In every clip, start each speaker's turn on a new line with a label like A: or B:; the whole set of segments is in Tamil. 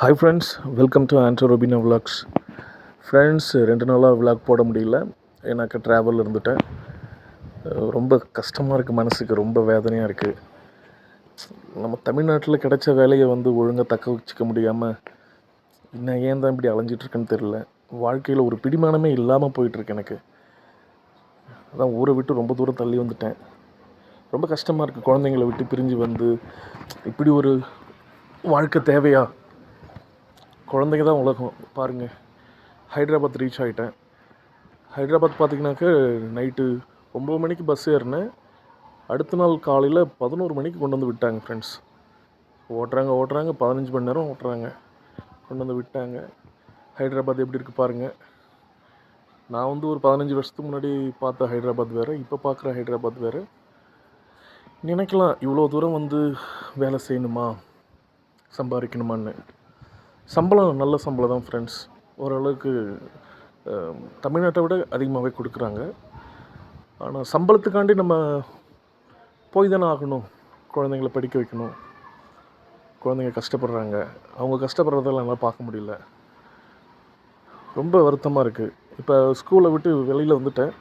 A: Hi friends, welcome to Andro Robina vlogs. Friends, 2 நாளாக விலாக் போட முடியல. எனக்கு ட்ராவல் இருந்துட்டேன். ரொம்ப கஷ்டமாக இருக்குது, மனசுக்கு ரொம்ப வேதனையாக இருக்குது. நம்ம தமிழ்நாட்டில் கிடைச்ச வேலையை ஒழுங்காக தக்க வச்சுக்க முடியாமல் இன்னும் ஏன் தான் இப்படி அலைஞ்சிட்ருக்குன்னு தெரில. வாழ்க்கையில் ஒரு பிடிமானமே இல்லாமல் போயிட்டுருக்கு எனக்கு. அதான் ஊரை விட்டு ரொம்ப தூரம் தள்ளி வந்துட்டேன். ரொம்ப கஷ்டமாக இருக்குது. குழந்தைங்கள விட்டு பிரிஞ்சு இப்படி ஒரு வாழ்க்கை தேவையா? குழந்தைங்க தான் உலகம். பாருங்கள், ஹைதராபாத் ரீச் ஆகிட்டேன். ஹைதராபாத் பார்த்திங்கனாக்க நைட்டு 9 மணிக்கு பஸ் ஏறினேன். அடுத்த நாள் காலையில் 11 மணிக்கு கொண்டு வந்து விட்டாங்க. ஃப்ரெண்ட்ஸ், ஓட்டுறாங்க 15 மணி நேரம் ஓட்டுறாங்க, கொண்டு வந்து விட்டாங்க. ஹைதராபாத் எப்படி இருக்குது பாருங்கள். நான் ஒரு 15 வருஷத்துக்கு முன்னாடி பார்த்த ஹைதராபாத் வேறு, இப்போ பார்க்குற ஹைதராபாத் வேறு. நினைக்கலாம், இவ்வளோ தூரம் வேலை செய்யணுமா, சம்பாதிக்கணுமான்னு. சம்பளம் நல்ல சம்பளம் தான் ஃப்ரெண்ட்ஸ். ஓரளவுக்கு தமிழ்நாட்டை விட அதிகமாகவே கொடுக்குறாங்க. ஆனால் சம்பளத்துக்காண்டி நம்ம போய் தானே ஆகணும். குழந்தைங்கள படிக்க வைக்கணும். குழந்தைங்க கஷ்டப்படுறாங்க. அவங்க கஷ்டப்படுறதெல்லாம் என்னால் பார்க்க முடியல. ரொம்ப வருத்தமாக இருக்குது. இப்போ ஸ்கூலை விட்டு வெளியில் வந்துட்டேன்.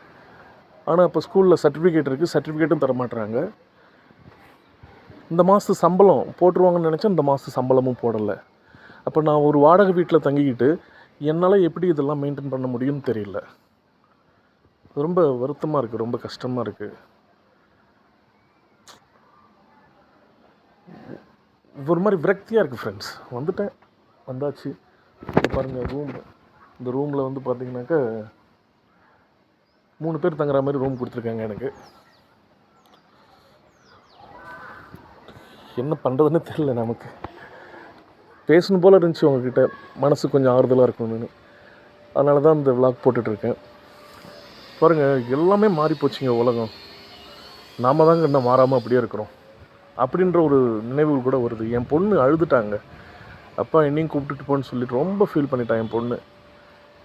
A: ஆனால் இப்போ ஸ்கூலில் சர்டிஃபிகேட் இருக்குது, சர்டிஃபிகேட்டும் தரமாட்டுறாங்க. இந்த மாதத்து சம்பளம் போட்டுருவாங்கன்னு நினச்சா இந்த மாதத்து சம்பளமும் போடலை. அப்போ நான் ஒரு வாடகை வீட்டில் தங்கிக்கிட்டு என்னால் எப்படி இதெல்லாம் மெயின்டைன் பண்ண முடியும்னு தெரியல. ரொம்ப வருத்தமாக இருக்குது, ரொம்ப கஷ்டமாக இருக்குது. ஒரு மாதிரி விரக்தியாக இருக்குது ஃப்ரெண்ட்ஸ். வந்தாச்சு. பாருங்கள், இந்த ரூமில் பார்த்திங்கனாக்கா 3 பேர் தங்குற மாதிரி ரூம் கொடுத்துருக்காங்க எனக்கு. என்ன பண்ணுறதுன்னு தெரியல. நமக்கு பேசணும் போல் இருந்துச்சு உங்ககிட்ட, மனசு கொஞ்சம் ஆறுதலாக இருக்கணும்னு. அதனால தான் இந்த விலாக் போட்டுட்ருக்கேன். பாருங்கள், எல்லாமே மாறி போச்சுங்க உலகம். நாம் தாங்க இன்னும் மாறாமல் அப்படியே இருக்கிறோம் அப்படின்ற ஒரு நினைவுகள் கூட வருது. என் பொண்ணு அழுதுட்டாங்க. அப்பா என்னையும் கூப்பிட்டுட்டு போன்னு சொல்லிட்டு ரொம்ப ஃபீல் பண்ணிட்டான். என் பொண்ணு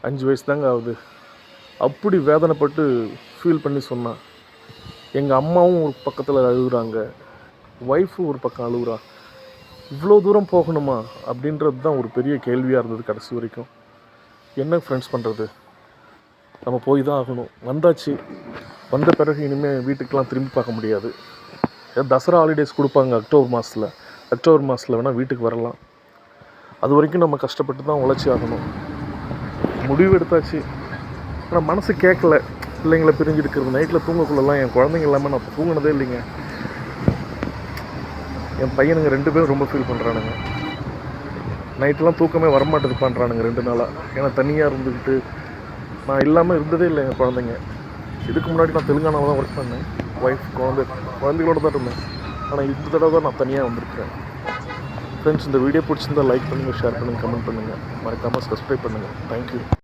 A: 5 வயசு தாங்க ஆகுது. அப்படி வேதனைப்பட்டு ஃபீல் பண்ணி சொன்னான். எங்கள் அம்மாவும் ஒரு பக்கத்தில் அழுகுறாங்க, ஒய்ஃபும் ஒரு பக்கம் அழுகுறா. இவ்வளோ தூரம் போகணுமா அப்படின்றது தான் ஒரு பெரிய கேள்வியாக இருந்தது கடைசி வரைக்கும். என்ன ஃப்ரெண்ட்ஸ் பண்ணுறது, நம்ம போய் தான் ஆகணும். வந்தாச்சு. வந்த பிறகு இனிமேல் வீட்டுக்கெலாம் திரும்பி பார்க்க முடியாது. தசரா ஹாலிடேஸ் கொடுப்பாங்க அக்டோபர் மாதத்தில் வேணால் வீட்டுக்கு வரலாம். அது வரைக்கும் நம்ம கஷ்டப்பட்டு தான் உழைச்சி ஆகணும். முடிவு எடுத்தாச்சு. ஆனால் மனசு கேட்கல. பிள்ளைங்களை பிரிஞ்சிருக்கிறது, நைட்டில் தூங்கக்குள்ளெல்லாம் என் குழந்தைங்க இல்லாமல் நான் தூங்கினதே இல்லைங்க. என் பையனுங்க 2 பேரும் ரொம்ப ஃபீல் பண்ணுறானுங்க. நைட்டெலாம் தூக்கமே வரமாட்டேது பண்ணுறானுங்க 2 நாளாக. ஏன்னா தனியாக இருந்துக்கிட்டு நான் இல்லாமல் இருந்ததே இல்லை என் குழந்தைங்க. இதுக்கு முன்னாடி நான் தெலுங்கானாவில் தான் ஒர்க் பண்ணேன். ஒய்ஃப் குழந்தைகளோடு தான் இருந்தேன். ஆனால் இந்த தடவை தான் நான் தனியாக வந்திருக்கிறேன். ஃப்ரெண்ட்ஸ், இந்த வீடியோ பிடிச்சிருந்தால் லைக் பண்ணுங்கள், ஷேர் பண்ணுங்கள், கமெண்ட் பண்ணுங்கள். மறக்காமல் சப்ஸ்கிரைப் பண்ணுங்கள். தேங்க்யூ.